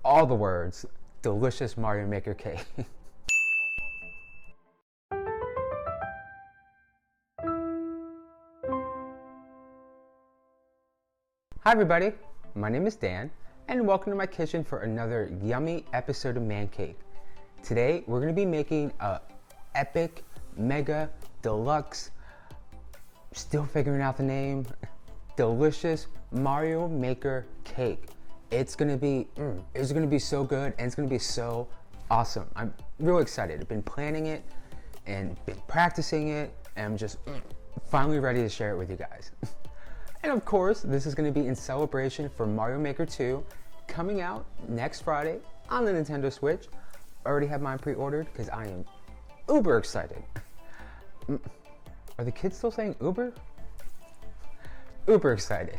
all the words, delicious Mario Maker cake. Hi everybody, my name is Dan, and welcome to my kitchen for another yummy episode of Man Cake. Today, we're gonna be making a epic, mega, deluxe, still figuring out the name, delicious Mario Maker cake. It's gonna be so good, and it's gonna be so awesome. I'm real excited. I've been planning it and been practicing it, and I'm just finally ready to share it with you guys. And of course, this is going to be in celebration for Mario Maker 2 coming out next Friday on the Nintendo Switch. I already have mine pre-ordered because I am uber excited. Are the kids still saying uber? Uber excited.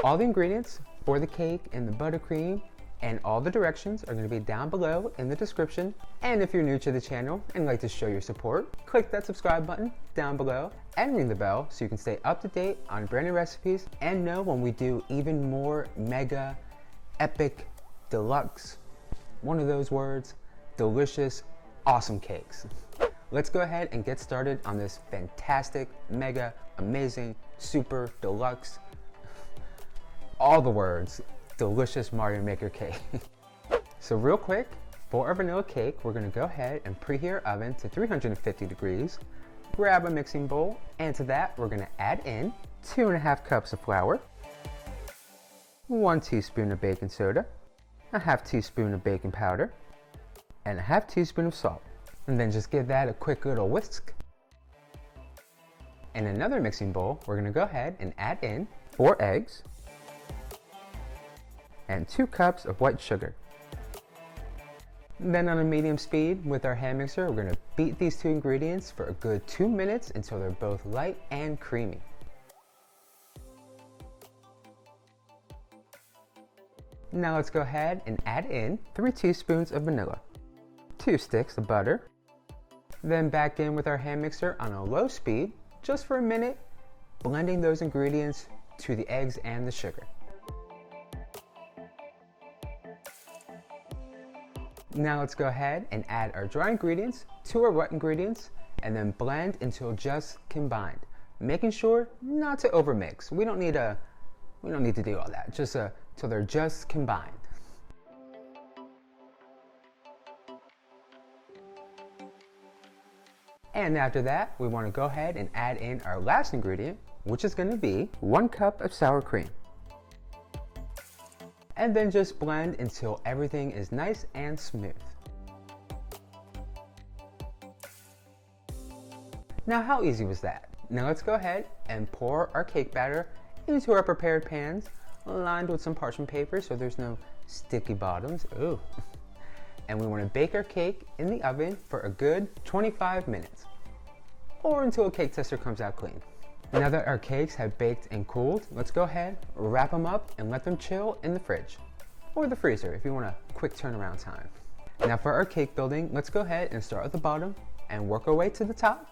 All the ingredients for the cake and the buttercream and all the directions are going to be down below in the description. And if you're new to the channel and like to show your support, click that subscribe button down below and ring the bell so you can stay up to date on brand new recipes and know when we do even more mega, epic, deluxe, one of those words, delicious, awesome cakes. Let's go ahead and get started on this fantastic, mega, amazing, super, deluxe, all the words, delicious Mario Maker cake. So real quick, for our vanilla cake, we're gonna go ahead and preheat our oven to 350 degrees, grab a mixing bowl, and to that, we're gonna add in 2.5 cups of flour, 1 teaspoon of baking soda, a half teaspoon of baking powder, and a half teaspoon of salt. And then just give that a quick little whisk. In another mixing bowl, we're gonna go ahead and add in 4 eggs, and 2 cups of white sugar. Then on a medium speed with our hand mixer, we're gonna beat these 2 ingredients for a good 2 minutes until they're both light and creamy. Now let's go ahead and add in 3 teaspoons of vanilla, 2 sticks of butter, then back in with our hand mixer on a low speed, just for a minute, blending those ingredients to the eggs and the sugar. Now let's go ahead and add our dry ingredients to our wet ingredients and then blend until just combined, making sure not to overmix. We don't need to do all that, just till they're just combined. And after that, we want to go ahead and add in our last ingredient, which is going to be 1 cup of sour cream. And then just blend until everything is nice and smooth. Now how easy was that? Now let's go ahead and pour our cake batter into our prepared pans, lined with some parchment paper so there's no sticky bottoms. Ooh. And we want to bake our cake in the oven for a good 25 minutes, or until a cake tester comes out clean. Now that our cakes have baked and cooled, let's go ahead, wrap them up and let them chill in the fridge or the freezer if you want a quick turnaround time. Now for our cake building, let's go ahead and start at the bottom and work our way to the top.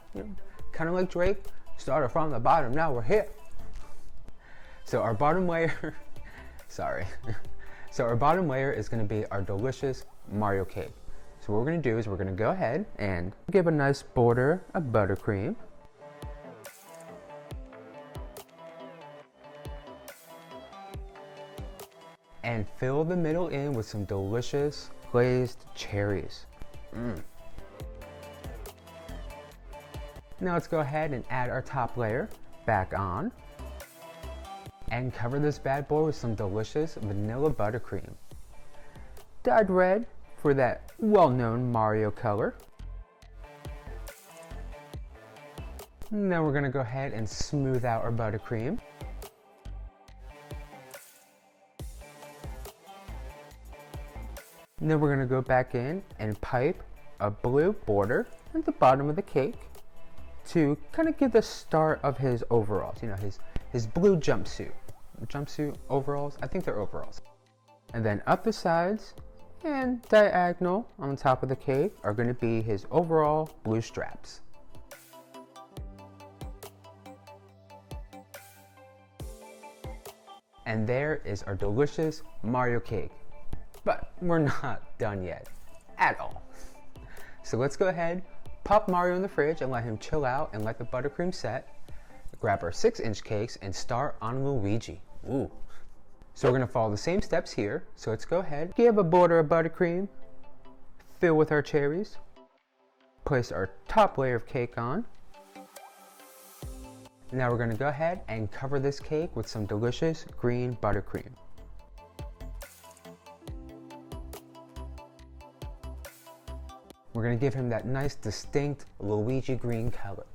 Kind of like Drake, started from the bottom, now we're here. So our bottom layer, So our bottom layer is gonna be our delicious Mario cake. So what we're gonna do is we're gonna go ahead and give a nice border of buttercream. And fill the middle in with some delicious glazed cherries. Now let's go ahead and add our top layer back on. And cover this bad boy with some delicious vanilla buttercream. Dyed red for that well-known Mario color. And then we're gonna go ahead and smooth out our buttercream. And then we're gonna go back in and pipe a blue border at the bottom of the cake to kind of give the start of his overalls, his blue jumpsuit overalls, I think they're overalls. And then up the sides and diagonal on top of the cake are gonna be his overall blue straps. And there is our delicious Mario cake. But we're not done yet, at all. So let's go ahead, pop Mario in the fridge and let him chill out and let the buttercream set. Grab our 6-inch cakes and start on Luigi. Ooh. So we're gonna follow the same steps here. So let's go ahead, give a border of buttercream, fill with our cherries, place our top layer of cake on. Now we're gonna go ahead and cover this cake with some delicious green buttercream. We're gonna give him that nice distinct Luigi green color.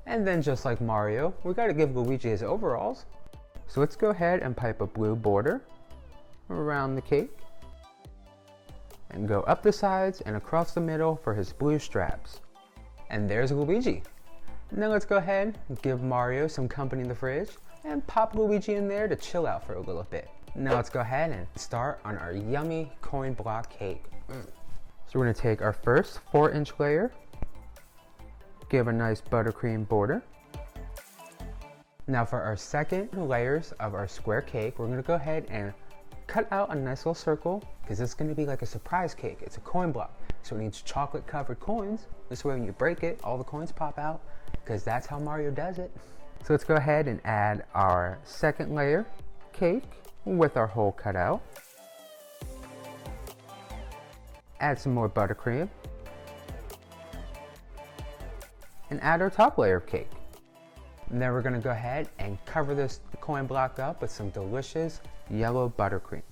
And then just like Mario, we gotta give Luigi his overalls. So let's go ahead and pipe a blue border around the cake and go up the sides and across the middle for his blue straps. And there's Luigi. Now let's go ahead and give Mario some company in the fridge and pop Luigi in there to chill out for a little bit. Now let's go ahead and start on our yummy coin block cake. So we're gonna take our first 4-inch layer, give a nice buttercream border. Now for our second layers of our square cake, we're gonna go ahead and cut out a nice little circle because it's gonna be like a surprise cake. It's a coin block, so it needs chocolate covered coins. This way when you break it, all the coins pop out because that's how Mario does it. So let's go ahead and add our second layer cake with our hole cut out. Add some more buttercream and add our top layer of cake. And then we're gonna go ahead and cover this coin block up with some delicious yellow buttercream.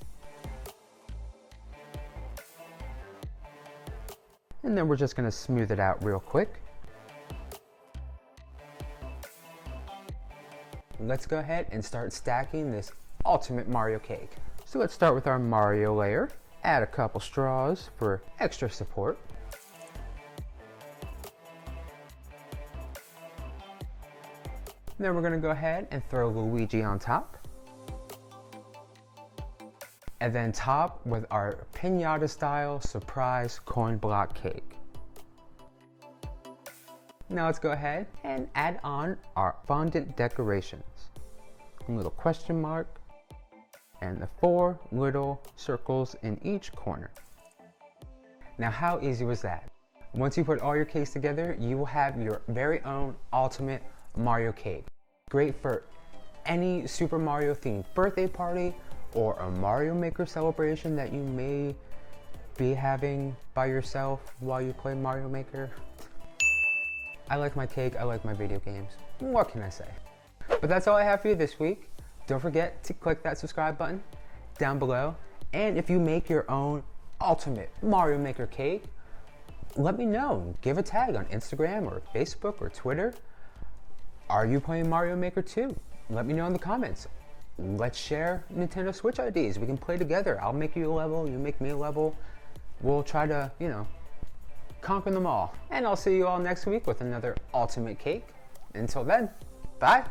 And then we're just gonna smooth it out real quick. Let's go ahead and start stacking this ultimate Mario cake. So let's start with our Mario layer. Add a couple straws for extra support. Then we're gonna go ahead and throw Luigi on top. And then top with our piñata style surprise coin block cake. Now let's go ahead and add on our fondant decorations. A little question mark and the 4 little circles in each corner. Now how easy was that? Once you put all your cakes together, you will have your very own ultimate Mario cake. Great for any Super Mario themed birthday party or a Mario Maker celebration that you may be having by yourself while you play Mario Maker. I like my cake, I like my video games. What can I say? But that's all I have for you this week. Don't forget to click that subscribe button down below. And if you make your own ultimate Mario Maker cake, let me know. Give a tag on Instagram or Facebook or Twitter. Are you playing Mario Maker 2? Let me know in the comments. Let's share Nintendo Switch IDs. We can play together. I'll make you a level, you make me a level. We'll try to, conquer them all. And I'll see you all next week with another ultimate cake. Until then, bye.